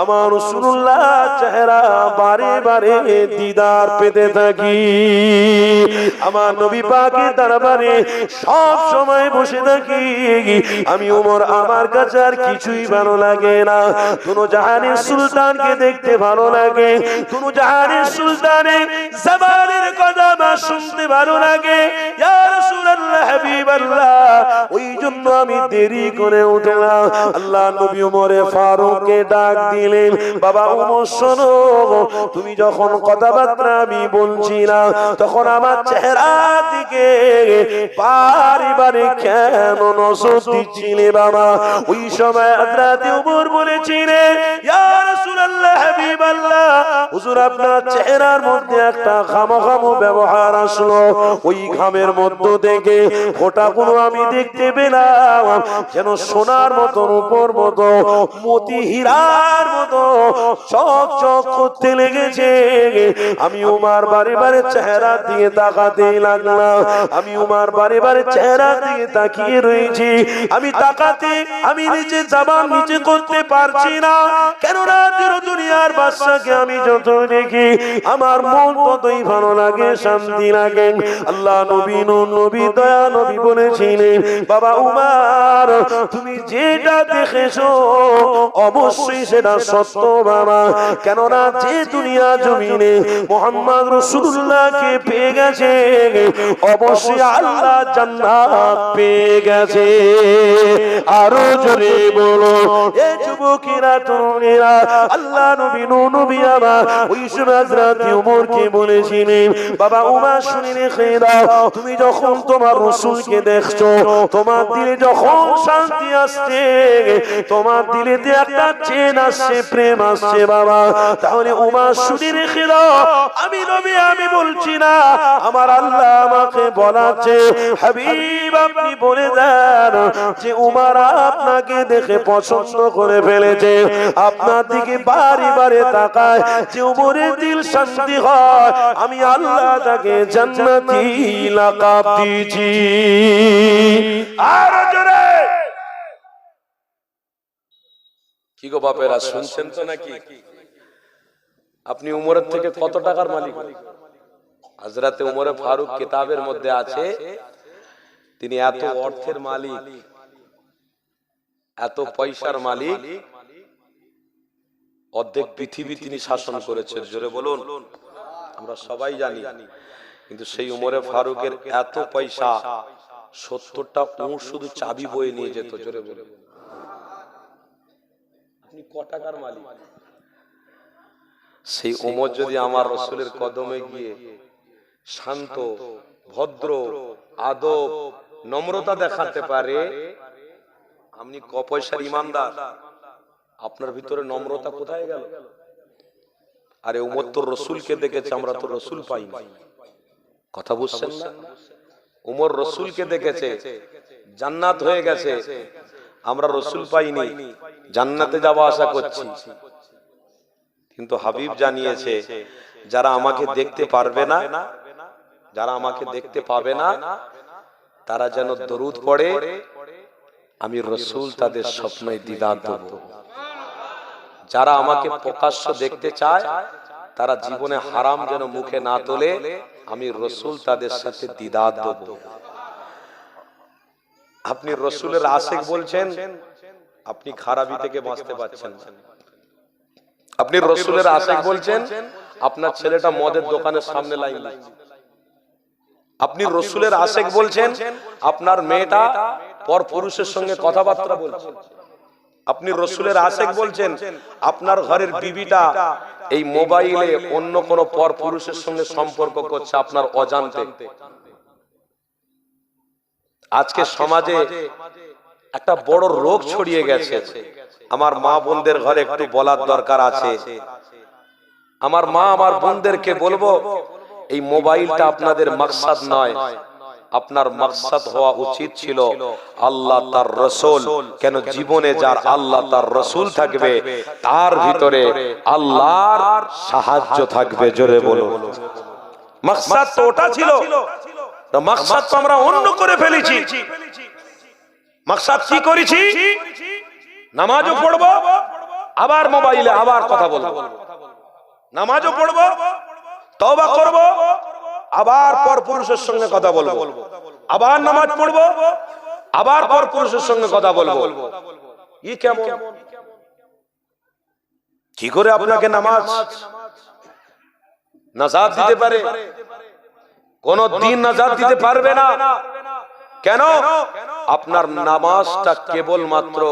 আমার রাসূলুল্লাহ চেহারা বারে বারে দিদার পেতে থাকি। আমার নবী পাকের দরবারে সব সময় বসে থাকি। আমি ওমর, আমার কাছে আর কিছুই ভালো লাগে না। দুনো জাহানের সুলতানকে দেখতে ভালো লাগে, দুনো জাহানের সুলতানের জবানের কথা আমার শুনতে ভালো লাগে। ইয়া রাসূলুল্লাহ, হাবিবাল্লাহ, ওই জন্য আমি দেরি করে উঠলাম। আল্লাহ নবী ওমরে ফারুককে ডাক দিলেন, বাবা ওমর শোনো, তুমি যখন কথাবার্তা আমি বলছিলাম তখন আমার চেহারা দিকে বারে বারে কেন নজর দিচ্ছিলে বাবা? ওই সময় হযরত ওমর বলেছিলেন, ইয়া রাসূলুল্লাহ, হাবিবাল্লাহ, হুজুর আপনার চেহারার মধ্যে একটা খামখামো ব্যবহার আসলো। ওই ঘামের মধ্য থেকে ফোঁটাগুলো আমি দেখতে পেলাম যেন সোনার মতো, রূপোর মতো, মতি হীরার মতো চকচক করতে লেগেছে। আমি উমার বারে বারে চেহারা দিয়ে তাকাতে লাগলাম। আমি উমার বারে বারে চেহারা দিয়ে তাকিয়ে রয়েছি। আমি তাকাতে, আমি নিচে জবান নিচে করতে পারছি না, কেননা দুনিয়ার বাদশাকে আমি যত দেখি আমার মন ততই ভালো লাগে, শান্তি লাগে। আল্লাহ নবী, নবী, দয়া নবী বলেছিলেন, বাবা উমার, তুমি যেটা দেখেছো অবশ্যই সেটা সত্য বাবা, কেননা যে দুনিয়া জমিনে মুহাম্মদ রাসূলুল্লাহকে পেয়ে গেছে অবশ্যই আল্লাহ জান্নাত পেয়ে গেছে। আরো জোরে বলো এ যুবকেরা, তরুণেরা। আল্লাহ নবী, নবী আমার ওই সময় হযরত ওমরকে বলেছিলেন, বাবা উমার, শুনে রেখে দাও, তুমি যখন তোমার রাসূলকে দেখছো, তোমার দিলে যখন শান্তি আসছে, তোমার দিলেতে একটা চেন আসছে, প্রেম আসছে বাবা, তাহলে উমার শুনে রেখে দাও, আমি নবী আমি বলছি না, আমার আল্লাহ আমাকে বলাচ্ছে, হাবিব আপনি বলে দেন যে উমার আপনাকে দেখে পছন্দ করে ফেলেছে, আপনার দিকে বারে বারে তাকায়, যে উমরের দিল শান্তি হয়, আমি আল্লাহ তাকে জান্নাতি লাকাব দিয়েছি। আর জোরে কি গো বাপেরা, শুনছেন তো নাকি? আপনি উমরের থেকে কত টাকার মালিক? হযরতে উমরে ফারুক কিতাবের মধ্যে আছে, তিনি এত অর্থের মালিক, এত পয়সার মালিক, অর্ধেক পৃথিবী তিনি শাসন করেছেন। জোরে বলুন। আমরা সবাই জানি, কিন্তু সেই উমরে ফারুকের এত পয়সা, 70টা উট শুধু চাবি বয়ে নিয়ে যেত। জোরে বলুন। আপনি ক টাকার মালিক? সেই উমর যদি আমার রাসূলের কদমে গিয়ে শান্ত, ভদ্র, আদব, নম্রতা দেখাতে পারে, আপনি ক পয়সার ইমানদার? আপনার ভিতরে নম্রতা কোথায় গেল? আরে উমর তো রাসূলকে দেখেছে, আমরা তো রাসূল পাইনি। কথা বুঝছেন না? উমর রাসূলকে দেখেছে, জান্নাত হয়ে গেছে, আমরা রাসূল পাইনি, জান্নাতে যাওয়া আশা করছি। কিন্তু হাবিব জানিয়েছে, যারা আমাকে দেখতে পারবে না, যারা আমাকে দেখতে পাবে না, তারা যেন দরুদ পড়ে, আমি রাসূল তাদের স্বপ্নে দিদার দেব। যারা আমাকে প্রকাশ্য দেখতে চায়, তারা জীবনে হারাম যেন মুখে না তোলে, আমি রাসূল তাদের সাথে দিদার দেব। আপনি রাসূলের আশিক বলছেন, আপনি খারাপি থেকে বাঁচতে পারছেন না। আপনি রাসূলের আশিক বলছেন, আপনার ছেলেটা মদের দোকানের সামনে লাইন দিচ্ছে। আপনি রাসূলের আশিক বলছেন, আপনার মেয়েটা পর পুরুষের সঙ্গে কথাবার্তা বলছে। আপনি রাসূলের আশিক বলছেন, আপনার ঘরের বিবিটা এই মোবাইলে অন্য কোন পর পুরুষের সঙ্গে সম্পর্ক করছে আপনার অজান্তে। আজকে সমাজে একটা বড় রোগ ছড়িয়ে গেছে। আমার মা বোনদের ঘরে একটু বলার দরকার আছে। আমার মা, আমার বোনদেরকে বলবো, এই মোবাইলটা আপনাদের মাকসাদ নয়, আপনার মাকসাদ হওয়া উচিত ছিল আল্লাহ তার রাসূল। কেন জীবনে যার আল্লাহ তার রাসূল থাকবে তার ভিতরে আল্লাহর সাহায্য থাকবে। জোরে বলুন, মাকসাদ তো ওটা ছিল, মাকসাদ তো আমরা অন্য করে ফেলেছি। মাকসাদ কি করেছি? নামাজও পড়বো, আবার মোবাইলে আবার কথা বলবো, নামাজও পড়বো, তওবা করব, আবার পরপুরুষের সঙ্গে কথা বলবো, আবার নামাজ পড়বো, আবার পরপুরুষের সঙ্গে কথা বলবো। ই কেমন? কি করে আপনাকে নামাজ নাজাত দিতে পারে? কোন দিন নাজাত দিতে পারবে না। কেন? আপনার নামাজটা কেবলমাত্র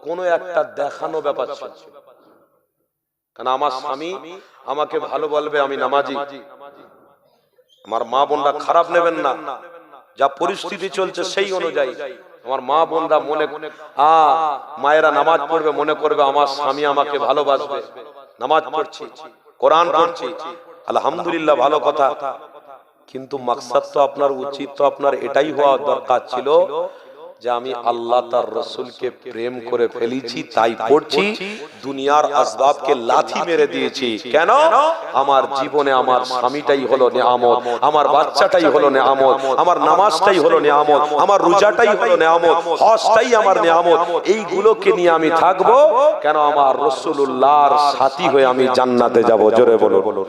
কোন একটা দেখানো ব্যাপার ছিল। কারণ আমার স্বামী আমাকে ভালো বলবে, আমি নামাজি। আমার মা বোনরা খারাপ নেবেন না, যা পরিস্থিতি চলছে সেই অনুযায়ী আমার মা বোনরা মায়েরা নামাজ পড়বে, মনে করবে আমার স্বামী আমাকে ভালোবাসবে। নামাজ পড়ছি, কোরআন পড়ছি, আলহামদুলিল্লাহ, ভালো কথা। কিন্তু মাকসাদ তো আপনার উচিত তো আপনার এটাই হওয়া দরকার ছিল যে আমি আল্লাহ তার রাসূলকে প্রেম করে ফেলেছি, তাই পড়ছি, দুনিয়ার আসবাবকে লাথি মেরে দিয়েছি। কেন? আমার জীবনে আমার স্বামীটাই হলো নেয়ামত, আমার বাচ্চাটাই হলো নেয়ামত, আমার নামাজটাই হলো নেয়ামত, আমার রোজাটাই হলো নেয়ামত, হজটাই আমার নেয়ামত। এইগুলোকে নিয়ে আমি থাকবো। কেন? আমার রাসূলুল্লাহর সাথী হয়ে আমি জান্নাতে যাব। জোরে বলুন।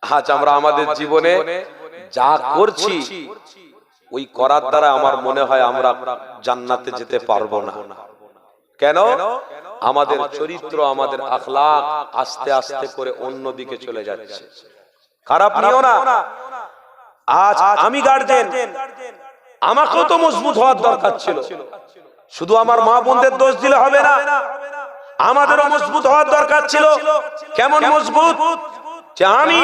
আজ আমরা আমাদের জীবনে যা করছি ওই করার দ্বারা আমার মনে হয় আমরা জান্নাতে যেতে পারবো না। কেন? আমাদের চরিত্র, আমাদের আখলাক আস্তে আস্তে করে অন্য দিকে চলে যাচ্ছে। খারাপ নিও না। আজ আমি গার্জেন, আমাকেও তো মজবুত হওয়ার দরকার ছিল। শুধু আমার মা বোনদের দোষ দিলে হবে না, আমাদেরও মজবুত হওয়ার দরকার ছিল। কেমন মজবুত? যে আমি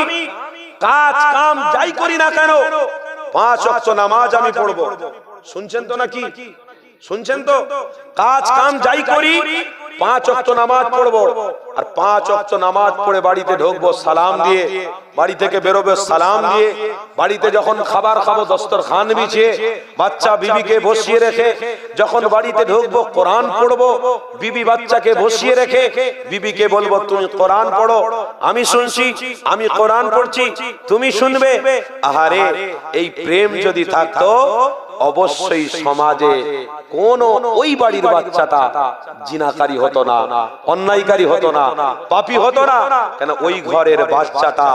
কাজ কাম যাই করি না কেন 5 ওয়াক্ত নামাজ আমি পড়বো। শুনছেন তো নাকি? শুনছেন তো? কাজ কাম যাই করি 5 ওয়াক্ত নামাজ পড়বো, আর 5 ওয়াক্ত নামাজ পড়ে বাড়িতে ঢুকবো সালাম দিয়ে, বাড়ি থেকে বেরোবে সালাম দিয়ে, বাড়িতে যখন খাবার খাবো দস্তরখান বিছিয়ে বাচ্চা বিবিকে বসিয়ে রেখে যখন বাড়িতে ঢুকবো কোরআন পড়বো, বিবি বাচ্চাকে বসিয়ে রেখে বিবিকে বলবো তুমি কোরআন পড়ো, আমি শুনছি, আমি কোরআন পড়ছি, তুমি শুনবে। আহারে, এই প্রেম যদি থাকতো অবশ্যই সমাজে কোন ওই বাড়ির বাচ্চাটা জিনাকারী হতো না, অন্যায়কারী হতো না, পাপী হতো না। কেন? ওই ঘরের বাচ্চাটা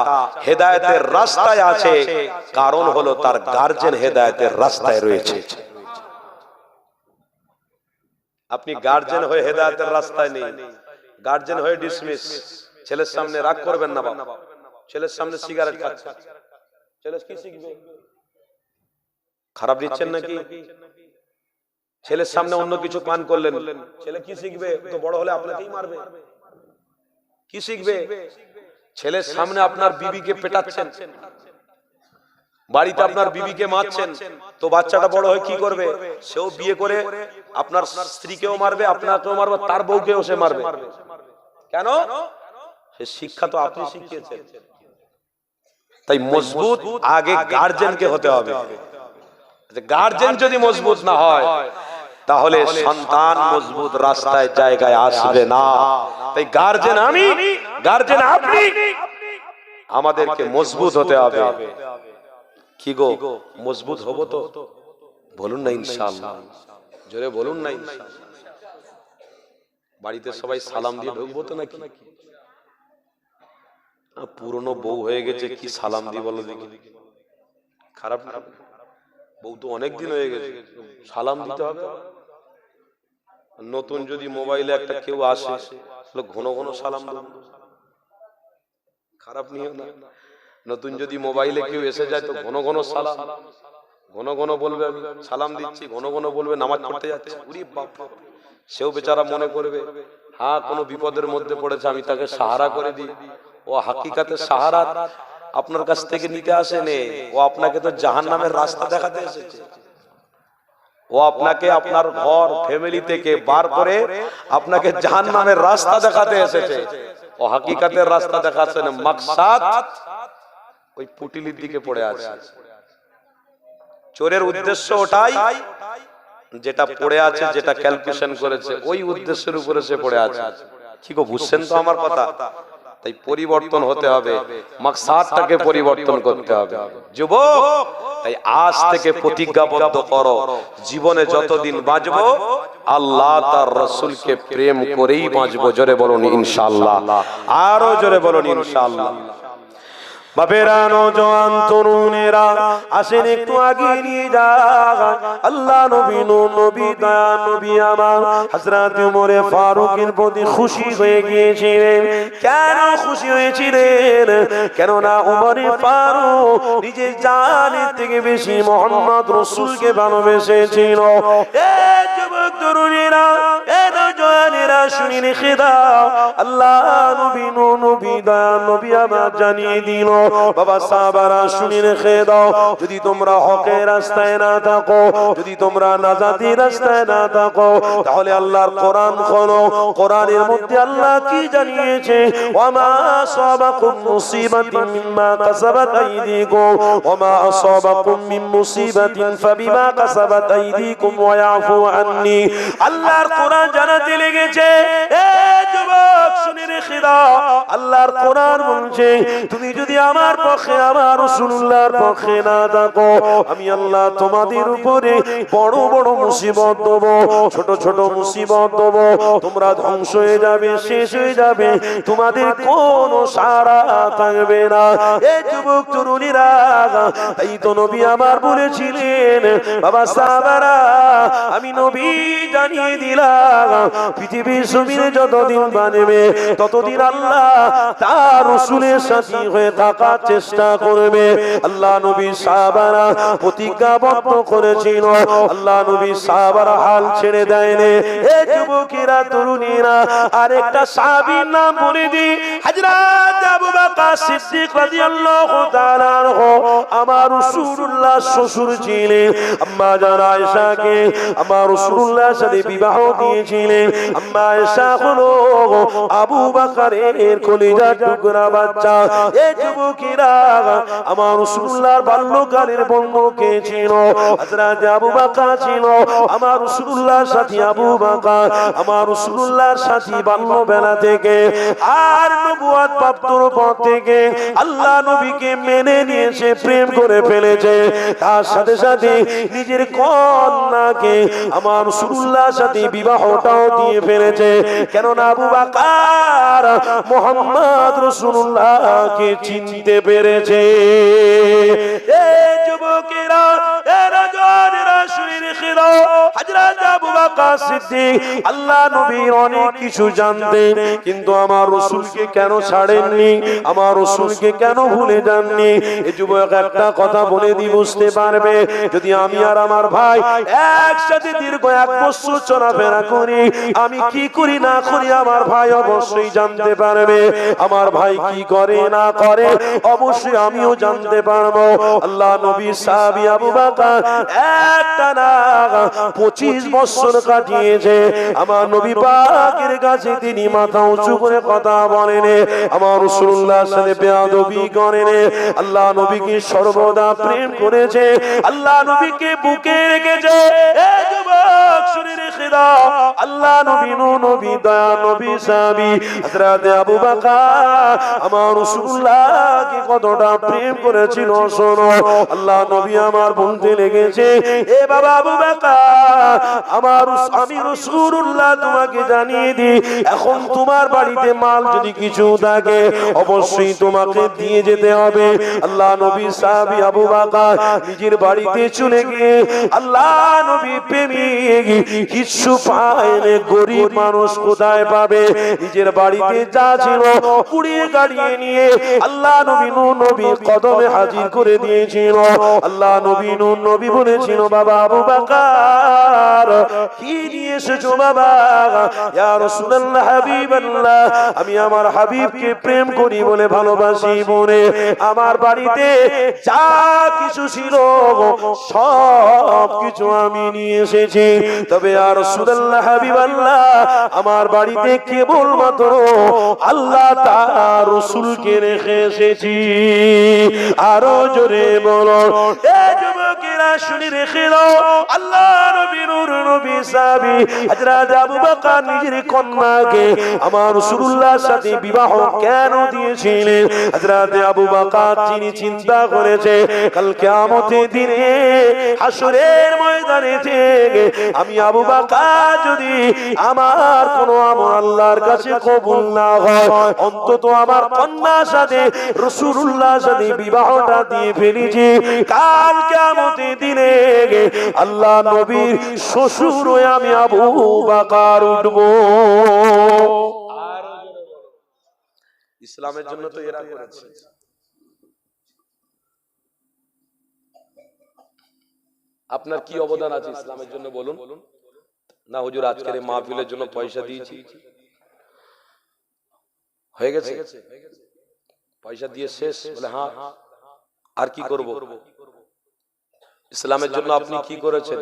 হেদায়েতের রাস্তায় আছে, কারণ হলো তার গার্জেন হেদায়েতের রাস্তায় রয়েছে। আপনি গার্জেন হয়ে হেদায়েতের রাস্তায় নেই, গার্জেন হয়ে ডিসমিস। ছেলের সামনে রাগ করবেন না বাবা, ছেলের সামনে সিগারেট খাচ্ছে, ছেলে কি শিখবে? খারাপ দিচ্ছেন নাকি? ছেলের সামনে অন্য কিছু পান করলেন, ছেলে কি শিখবে? তো বড় হলে আপনাকেই মারবে। কি শিখবে? ছেলের সামনে আপনার বিবিকে পেটাচ্ছেন, বাড়িতে আপনার বিবিকে মারছেন, তো বাচ্চাটা বড় হয়ে কি করবে? সেও বিয়ে করে আপনার স্ত্রীকেও মারবে, আপনাকেও মারবে, তার বউকেও সে মারবে। কেন? সে শিক্ষা তো আপনি শিখিয়েছেন। তাই মজবুত আগে গার্জেনকে হতে হবে। গার্জেন যদি মজবুত না হয় তাহলে সন্তান মজবুত রাস্তায় জায়গায় আসবে না। তাই গার্জেন আমি, গার্জেন আপনি, আমাদেরকে মজবুত হতে হবে। কি গো, মজবুত হব তো? বলুন না ইনশাআল্লাহ, জোরে বলুন না ইনশাআল্লাহ। বাড়িতে সবাই সালাম দিয়ে ঢুকবো তো নাকি? পুরনো বউ হয়ে গেছে, কি সালাম দিয়ে বলো দেখি? খারাপ না? বউ তো অনেকদিন হয়ে গেছে, সালাম দিতে হবে। নতুন যদি মোবাইলে একটা কেউ আসে ঘন ঘন সালাম দেব, খারাপ নিও না। নতুন যদি মোবাইলে কেউ এসে যায় তো ঘন ঘন সালাম, ঘন ঘন বলবে আমি সালাম দিচ্ছি, ঘন ঘন বলবে নামাজ পড়তে যাচ্ছে। ওরে বাপ, সেও বেচারা মনে করবে হ্যাঁ কোনো বিপদের মধ্যে পড়েছে, আমি তাকে সাহারা করে দিই। ও হাকিকাতে সাহারা আপনার কাছ থেকে নিতে আসেনি, ও আপনাকে তো জাহান্নামের রাস্তা দেখাতে এসেছে। ও আপনাকে আপনার ঘর ফ্যামিলি থেকে বার করে আপনাকে জাহান্নামের রাস্তা দেখাতে এসেছে। ও হাকিকাতের রাস্তা দেখাচ্ছে না। মাকসাদ ওই পুটিলির দিকে পড়ে আছে। চোরের উদ্দেশ্য ওটাই যেটা পড়ে আছে, যেটা ক্যালকুলেশন করেছে, ওই উদ্দেশ্যের উপরে সে পড়ে আছে। কি গো, বুঝছেন তো আমার কথা? তাই পরিবর্তন হতে হবে, মাকসাদটাকে পরিবর্তন করতে হবে যুবক। তাই আজ থেকে প্রতিজ্ঞাবদ্ধ করো, জীবনে যতদিন বাঁচবো আল্লাহ তার রাসূলকে প্রেম করেই বাঁচবো। জোরে বলুন ইনশাআল্লাহ, আরো জোরে বলুন ইনশাআল্লাহ। বাপেরা, নওজোয়ান তরুণেরা আসেন একটু আগে নিয়ে যান। আল্লাহ নবী, নবী দয়া নবী আমার হযরত ওমর ফারুকের প্রতি খুশি হয়ে গিয়েছিলেন। কেন খুশি হয়েছিলেন? কেননা ওমর ফারুক নিজের জানের থেকে বেশি মুহাম্মদ রাসূলকে ভালোবেসেছিল। এ যুবক তরুণেরা, এ নওজোয়ানেরা শুনে রেখে দাও, আল্লাহ নবী, নবী দয়া নবী আমার জানিয়ে দিল, বাবা সাহাবারা শুনে রেখে দাও, যদি তোমরা হকের রাস্তায় না থাকো, যদি তোমরা নাজাতের রাস্তায় না থাকো, তাহলে আল্লাহর কোরআন খোলো। কোরআনের মধ্যে আল্লাহ কি জানিয়েছে? ওয়ামা আসাবাকুম মুসিবাতিন মিম্মা কাসাবাত আইদিকুম ওয়ামা আসাবাকুম মিন মুসিবাতিন ফাবিমা কাসাবাত আইদিকুম ওয়া ইয়াফু আন্নি। আল্লাহর কোরআন জানাতে লেগেছে। এ যুবক শুনে রেখে দাও, আল্লাহর কোরআন বলছে, তুমি যদি আমার পক্ষে, আমার রাসূলুল্লাহর পক্ষে না থাকো, আমি আল্লাহ তোমাদের উপরে বড় বড় মুসিবত দেব, ছোট ছোট মুসিবত দেব, তোমরা ধ্বংস হয়ে যাবে, শেষ হয়ে যাবে, তোমাদের কোনো সারা থাকবে না। এই যুবক তরুণীরা, তাই তো নবী আমার বলেছিলেন, বাবা সাহাবারা, আমি নবী জানিয়ে দিলাম, পৃথিবীর জমিনে যতদিন বানবে ততদিন আল্লাহ তার রাসূলের সাথী হয়ে থাকার চেষ্টা করবে। আল্লাহ নবী সাহাবারা প্রতিজ্ঞাবদ্ধ করেছিল, আল্লাহ নবী সাহাবারা হাল ছেড়ে দেয়নি। এই যুবকেরা তরুণীরা, আরেকটা সাহাবীর নাম বলে দিই, হযরত আবু বকর সিদ্দিক রাদিয়াল্লাহু তাআলা আনহু। আমার রাসূলুল্লাহ শ্বশুর ছিলেন, আম্মা জান আয়েশাকে আমার রাসূলুল্লাহর সাথে বিবাহ দিয়েছিলেন। আম্মা আয়েশা হলো আবু বকরের কলিজার টুকরা বাচ্চা। এই যুবকেরা, আমার রাসূলুল্লাহর বাল্যকালের বন্ধু কে ছিল? হযরত আবু বকর ছিল। আমার রাসূলুল্লাহর সাথী আবু বকর আমার রাসূলুল্লাহর সাথী বাল্যবেলা থেকে, আর নবুয়ত প্রাপ্তির পর থেকে আল্লাহ নবীকে মেনে নিয়েছে, প্রেম করে ফেলেছে। তার সাথে সাথে নিজের কন্যাকে আমার রাসূলুল্লাহর সাথে বিবাহটাও দিয়ে ফেলেছে। কেননা আবু বকর মুহাম্মদ রাসূলুল্লাহকে চিনতে পেরেছে। এই যুবকেরা, এরা জনেরা শুনে রেখে দাও, হযরত আবু বকর সিদ্দিক আল্লাহ নবীর অনেক কিছু জানতেন, কিন্তু আমার রাসূলকে কেন ছাড়েননি, আমার রাসূলকে কেন ভুলে যাননি? এই যুবক একটা কথা বলে দি, বুঝতে পারবে, যদি আমি আর আমার ভাই একসাথে দীর্ঘ 1 বছর চলাফেরা করি, আমি কি করি না করি আমার ভাই অবশ্যই জানতে পারবে। আমার ভাই কি করে না করে অবশ্যই আমিও জানতে পারবো। আল্লাহ নবী সাহাবী আবু বকর একটা না 25 বছর কাটিয়েছে আমার নবী পাকের কাছে, তিনি মাথা উঁচু করে কথা বলেন, আমার রাসূলুল্লাহর সাথে বেয়াদবি করেন। আল্লাহ নবীকে সর্বদা প্রেম করেছে, আল্লাহ নবীকে বুকে রেখেছে। এই যুবক শুনে রেখে দাও, আল্লাহ নবী, নবী দয়া নবী সাহাবী হযরত আবু বকর আমার রাসূলুল্লাহকে কতটা প্রেম করেছিল শোনো। আল্লাহ নবী আমার বলতে লেগেছে, এ বাবা আবু বকর, আমি রাসূলুল্লাহ তোমাকে জানিয়ে দিই, এখন তোমার বাড়িতে মাল যদি কিছু থাকে অবশ্যই তোমাকে দিয়ে যেতে হবে। আল্লাহ নবী সাহাবী আবু বকর নিজের বাড়িতে চলে গিয়ে আল্লাহ নবী প্রেমিক কিছু পায়নি, গরিব মানুষ কোথায় পাবে? নিজের বাড়িতে যা ছিল কুড়িয়ে গাড়িয়ে নিয়ে আল্লাহ নবী নবী কদমে হাজির করে দিয়েছিল। আল্লাহ নবী নবী বলেছিল, বাবা আবু বকর কি নিয়ে এসেছো বাবা? ইয়া রাসূলুল্লাহ, হাবিবাল্লাহ, আমি আমার হাবিবকে প্রেম করি বলে, ভালোবাসি বলে আমার বাড়িতে যা কিছু ছিল সব কিছু আমি নিয়ে এসেছি। দিয়েছি, তবে আর রাসূলুল্লাহ হাবিবাল্লাহ আমার বাড়িতে কেবলমাত্র আল্লাহ তাআলা রাসূলকে রেখে এসেছি। আরো জোরে বলো, এ যুবকেরা শুনে রেখে নাও, আল্লাহ নবীর নবী সাহাবী হযরত আবু বকর নিজের কন্যাকে আমার রাসূলুল্লাহর সাথে বিবাহ কেন দিয়েছিলেন? হযরত আবু বকর যিনি চিন্তা করেছে কাল কিয়ামতের দিনে হাসরের ময়দানে থেকে আমি আবু বকর যদি আমার কোন আমল আল্লাহর কাছে কবুল না হয়, অন্তত আমার কন্যার সাথে রাসূলুল্লাহর সাথে বিবাহটা দিয়ে ফেলেছি, কাল কিয়ামতের দিনে আল্লাহ নবীর শ্বশুর হয়ে আমি আবু বকর উঠব। ইসলামের জন্য তো এরা করেছে। আপনার কি অবদান আছে ইসলামের জন্য বলুন? না হুজুর আজকের এই মাহফিলের জন্য পয়সা দিয়েছি, হয়ে গেছে, পয়সা দিয়ে শেষ? বলে হ্যাঁ, আর কি করব? ইসলামের জন্য আপনি কি করেছেন?